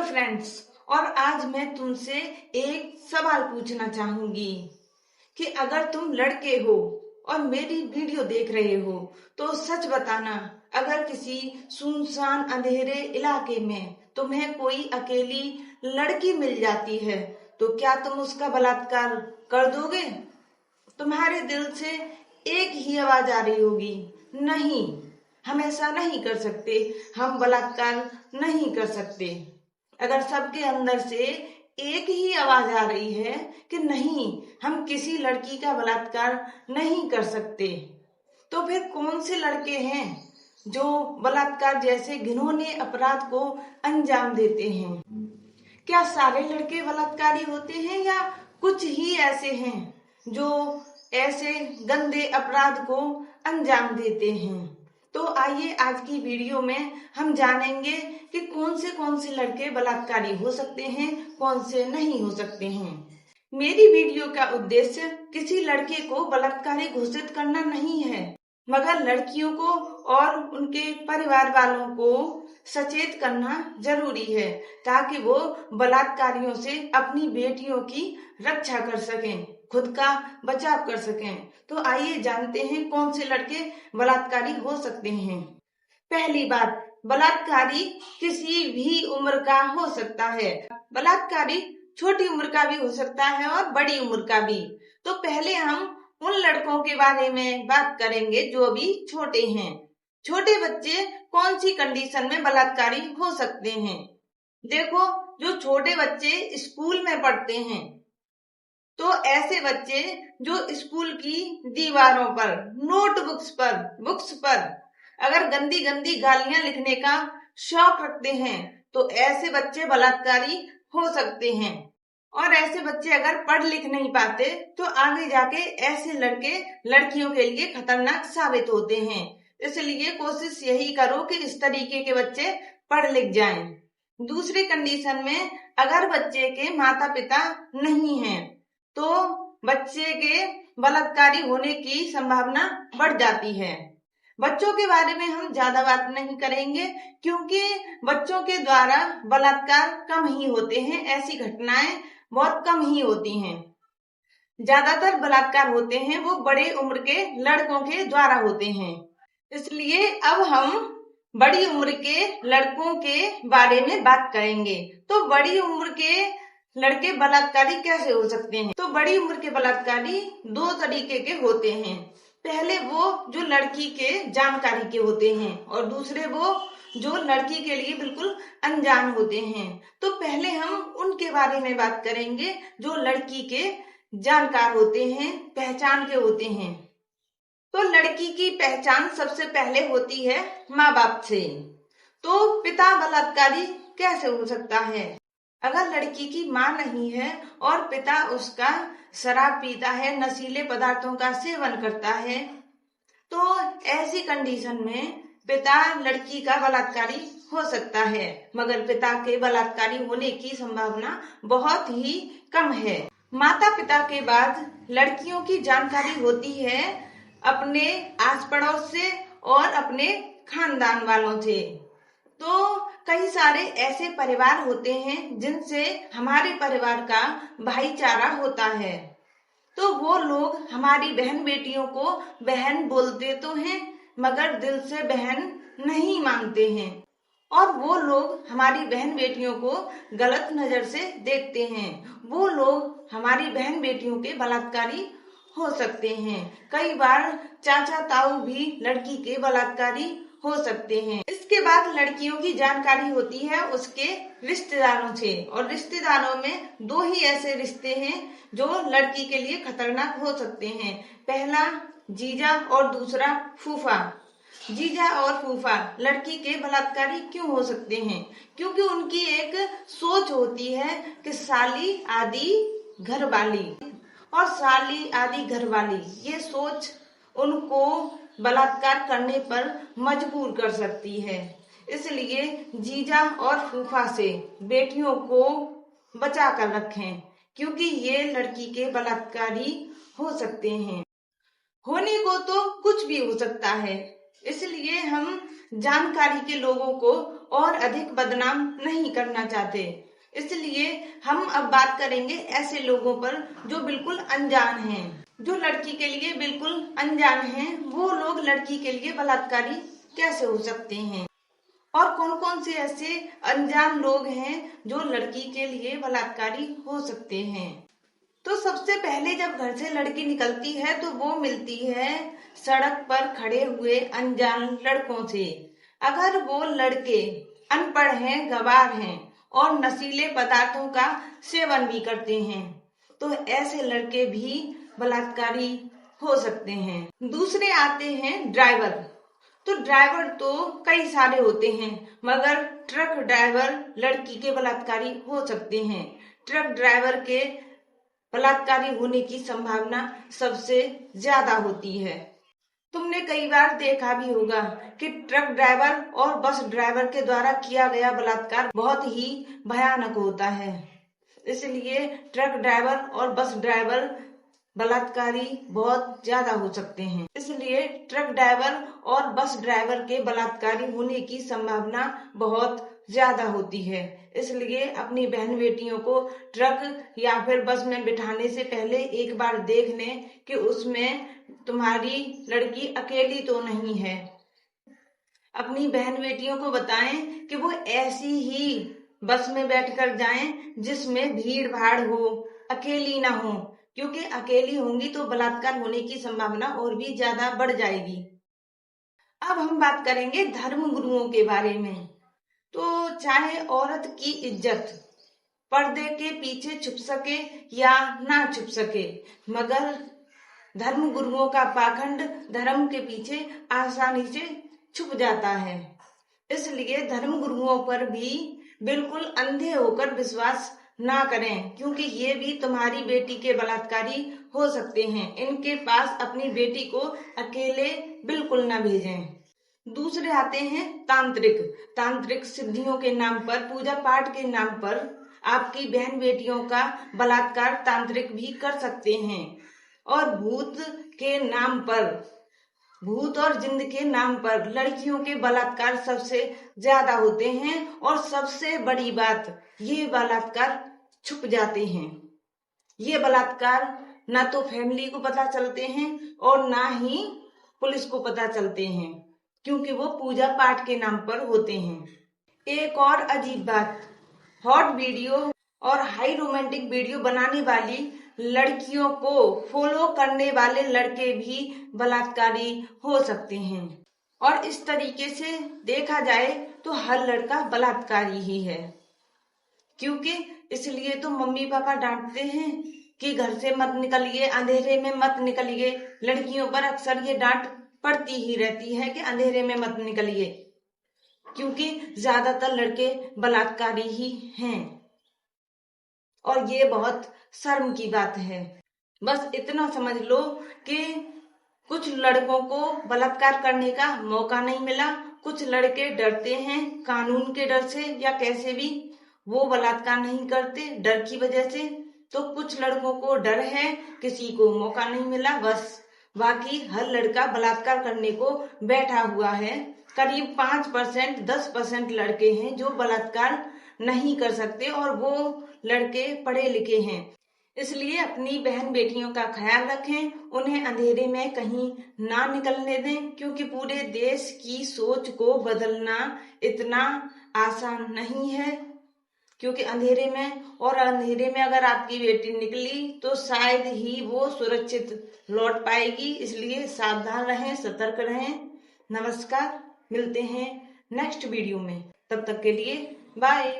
Friends, और आज मैं तुमसे एक सवाल पूछना चाहूंगी कि अगर तुम लड़के हो और मेरी वीडियो देख रहे हो तो सच बताना, अगर किसी सुनसान अंधेरे इलाके में तुम्हें कोई अकेली लड़की मिल जाती है तो क्या तुम उसका बलात्कार कर दोगे? तुम्हारे दिल से एक ही आवाज आ रही होगी, नहीं, हम ऐसा नहीं कर सकते, हम बलात्कार नहीं कर सकते। अगर सबके अंदर से एक ही आवाज आ रही है कि नहीं, हम किसी लड़की का बलात्कार नहीं कर सकते, तो फिर कौन से लड़के हैं जो बलात्कार जैसे घिनौने अपराध को अंजाम देते हैं? क्या सारे लड़के बलात्कारी होते हैं या कुछ ही ऐसे हैं जो ऐसे गंदे अपराध को अंजाम देते हैं? तो आइए आज की वीडियो में हम जानेंगे कि कौन से लड़के बलात्कारी हो सकते हैं, कौन से नहीं हो सकते हैं। मेरी वीडियो का उद्देश्य किसी लड़के को बलात्कारी घोषित करना नहीं है, मगर लड़कियों को और उनके परिवार वालों को सचेत करना जरूरी है ताकि वो बलात्कारियों से अपनी बेटियों की रक्षा कर सकें, खुद का बचाव कर सकें। तो आइए जानते हैं कौन से लड़के बलात्कारी हो सकते हैं। पहली बात, बलात्कारी किसी भी उम्र का हो सकता है। बलात्कारी छोटी उम्र का भी हो सकता है और बड़ी उम्र का भी। तो पहले हम उन लड़कों के बारे में बात करेंगे जो अभी छोटे हैं। छोटे बच्चे कौन सी कंडीशन में बलात्कारी हो सकते हैं? देखो, जो छोटे बच्चे स्कूल में पढ़ते हैं तो ऐसे बच्चे जो स्कूल की दीवारों पर, नोटबुक्स पर, बुक्स पर अगर गंदी गंदी गालियां लिखने का शौक रखते हैं तो ऐसे बच्चे बलात्कारी हो सकते हैं। और ऐसे बच्चे अगर पढ़ लिख नहीं पाते तो आगे जाके ऐसे लड़के लड़कियों के लिए खतरनाक साबित होते हैं। इसलिए कोशिश यही करो कि इस तरीके के बच्चे पढ़ लिख जाएं। दूसरी कंडीशन में, अगर बच्चे के माता पिता नहीं हैं तो बच्चे के बलात्कारी होने की संभावना बढ़ जाती है। बच्चों के बारे में हम ज्यादा बात नहीं करेंगे क्योंकि बच्चों के द्वारा बलात्कार कम ही होते हैं, ऐसी घटनाएं बहुत कम ही होती हैं। ज्यादातर बलात्कार होते हैं वो बड़े उम्र के लड़कों के द्वारा होते हैं। इसलिए अब हम बड़ी उम्र के लड़कों के बारे में बात करेंगे। तो बड़ी उम्र के लड़के बलात्कारी कैसे हो सकते हैं? तो बड़ी उम्र के बलात्कारी दो तरीके के होते हैं। पहले वो जो लड़की के जानकारी के होते हैं और दूसरे वो जो लड़की के लिए बिल्कुल अनजान होते हैं। तो पहले हम उनके बारे में बात करेंगे जो लड़की के जानकार होते हैं, पहचान के होते हैं। तो लड़की की पहचान सबसे पहले होती है माँ बाप से। तो पिता बलात्कारी कैसे हो सकता है? अगर लड़की की माँ नहीं है और पिता उसका शराब पीता है, नशीले पदार्थों का सेवन करता है, तो ऐसी कंडीशन में पिता लड़की का बलात्कारी हो सकता है, मगर पिता के बलात्कारी होने की संभावना बहुत ही कम है। माता पिता के बाद लड़कियों की जानकारी होती है अपने आस पड़ोस से और अपने खानदान वालों से। तो कई सारे ऐसे परिवार होते हैं जिनसे हमारे परिवार का भाईचारा होता है, तो वो लोग हमारी बहन बेटियों को बहन बोलते तो हैं मगर दिल से बहन नहीं मानते हैं, और वो लोग हमारी बहन बेटियों को गलत नजर से देखते हैं। वो लोग हमारी बहन बेटियों के बलात्कारी हो सकते हैं। कई बार चाचा ताऊ भी लड़की के बलात्कारी हो सकते हैं। इसके बाद लड़कियों की जानकारी होती है उसके रिश्तेदारों से, और रिश्तेदारों में दो ही ऐसे रिश्ते हैं जो लड़की के लिए खतरनाक हो सकते हैं। पहला जीजा और दूसरा फूफा। जीजा और फूफा लड़की के बलात्कारी क्यों हो सकते हैं? क्योंकि उनकी एक सोच होती है कि साली आदि घरवाली, और साली आदि घरवाली, ये सोच उनको बलात्कार करने पर मजबूर कर सकती है। इसलिए जीजा और फूफा से बेटियों को बचा कर रखें क्योंकि ये लड़की के बलात्कारी हो सकते हैं। होने को तो कुछ भी हो सकता है, इसलिए हम जानकारी के लोगों को और अधिक बदनाम नहीं करना चाहते। इसलिए हम अब बात करेंगे ऐसे लोगों पर जो बिल्कुल अनजान हैं। जो लड़की के लिए बिल्कुल अनजान हैं, वो लोग लड़की के लिए बलात्कारी कैसे हो सकते हैं और कौन कौन से ऐसे अनजान लोग हैं जो लड़की के लिए बलात्कारी हो सकते हैं। तो सबसे पहले जब घर से लड़की निकलती है तो वो मिलती है सड़क पर खड़े हुए अनजान लड़कों से। अगर वो लड़के अनपढ़ हैं, गंवार हैं और नशीले पदार्थों का सेवन भी करते हैं तो ऐसे लड़के भी बलात्कारी हो सकते हैं। दूसरे आते हैं ड्राइवर। तो ड्राइवर तो कई सारे होते हैं, मगर ट्रक ड्राइवर लड़की के बलात्कारी हो सकते हैं। ट्रक ड्राइवर के बलात्कारी होने की संभावना सबसे ज्यादा होती है। तुमने कई बार देखा भी होगा कि ट्रक ड्राइवर और बस ड्राइवर के द्वारा किया गया बलात्कार बहुत ही भयानक होता है। इसलिए ट्रक ड्राइवर और बस ड्राइवर बलात्कारी बहुत ज्यादा हो सकते हैं। इसलिए ट्रक ड्राइवर और बस ड्राइवर के बलात्कारी होने की संभावना बहुत ज्यादा होती है। इसलिए अपनी बहन बेटियों को ट्रक या फिर बस में बिठाने से पहले एक बार देख लें कि उसमें तुम्हारी लड़की अकेली तो नहीं है। अपनी बहन बेटियों को बताएं कि वो ऐसी ही बस में बैठकर जाएं जिसमें भीड़ भाड़ हो, अकेली ना हो, क्योंकि अकेली होंगी तो बलात्कार होने की संभावना और भी ज्यादा बढ़ जाएगी। अब हम बात करेंगे धर्म गुरुओं के बारे में। तो चाहे औरत की इज्जत पर्दे के पीछे छुप सके या ना छुप सके, मगर धर्म गुरुओं का पाखंड धर्म के पीछे आसानी से छुप जाता है। इसलिए धर्म गुरुओं पर भी बिल्कुल अंधे होकर विश्वास ना करें, क्योंकि ये भी तुम्हारी बेटी के बलात्कारी हो सकते हैं। इनके पास अपनी बेटी को अकेले बिल्कुल ना भेजें। दूसरे आते हैं तांत्रिक। तांत्रिक सिद्धियों के नाम पर, पूजा पाठ के नाम पर आपकी बहन बेटियों का बलात्कार तांत्रिक भी कर सकते हैं। और भूत के नाम पर, भूत और जिंद के नाम पर लड़कियों के बलात्कार सबसे ज्यादा होते हैं। और सबसे बड़ी बात, ये बलात्कार छुप जाते हैं। ये बलात्कार ना तो फैमिली को पता चलते हैं और ना ही पुलिस को पता चलते हैं, क्योंकि वो पूजा पाठ के नाम पर होते हैं। एक और अजीब बात, हॉट वीडियो और हाई रोमांटिक वीडियो बनाने वाली लड़कियों को फॉलो करने वाले लड़के भी बलात्कारी हो सकते हैं। और इस तरीके से देखा जाए तो हर लड़का बलात्कारी ही है, क्योंकि इसलिए तो मम्मी पापा डांटते हैं कि घर से मत निकलिए, अंधेरे में मत निकलिए। लड़कियों पर अक्सर ये डांट पड़ती ही रहती है कि अंधेरे में मत निकलिए, क्योंकि ज्यादातर लड़के बलात्कारी ही हैं। और ये बहुत शर्म की बात है। बस इतना समझ लो कि कुछ लड़कों को बलात्कार करने का मौका नहीं मिला। कुछ लड़के डरते हैं कानून के डर से या कैसे भी, वो बलात्कार नहीं करते डर की वजह से। तो कुछ लड़कों को डर है, किसी को मौका नहीं मिला बस। बाकी हर लड़का बलात्कार करने को बैठा हुआ है। करीब 5% 10% लड़के हैं जो बलात्कार नहीं कर सकते, और वो लड़के पढ़े लिखे हैं। इसलिए अपनी बहन बेटियों का ख्याल रखें, उन्हें अंधेरे में कहीं ना निकलने दें, क्योंकि पूरे देश की सोच को बदलना इतना आसान नहीं है। क्योंकि अंधेरे में अगर आपकी बेटी निकली तो शायद ही वो सुरक्षित लौट पाएगी। इसलिए सावधान रहें, सतर्क रहें। नमस्कार, मिलते हैं नेक्स्ट वीडियो में। तब तक के लिए बाय।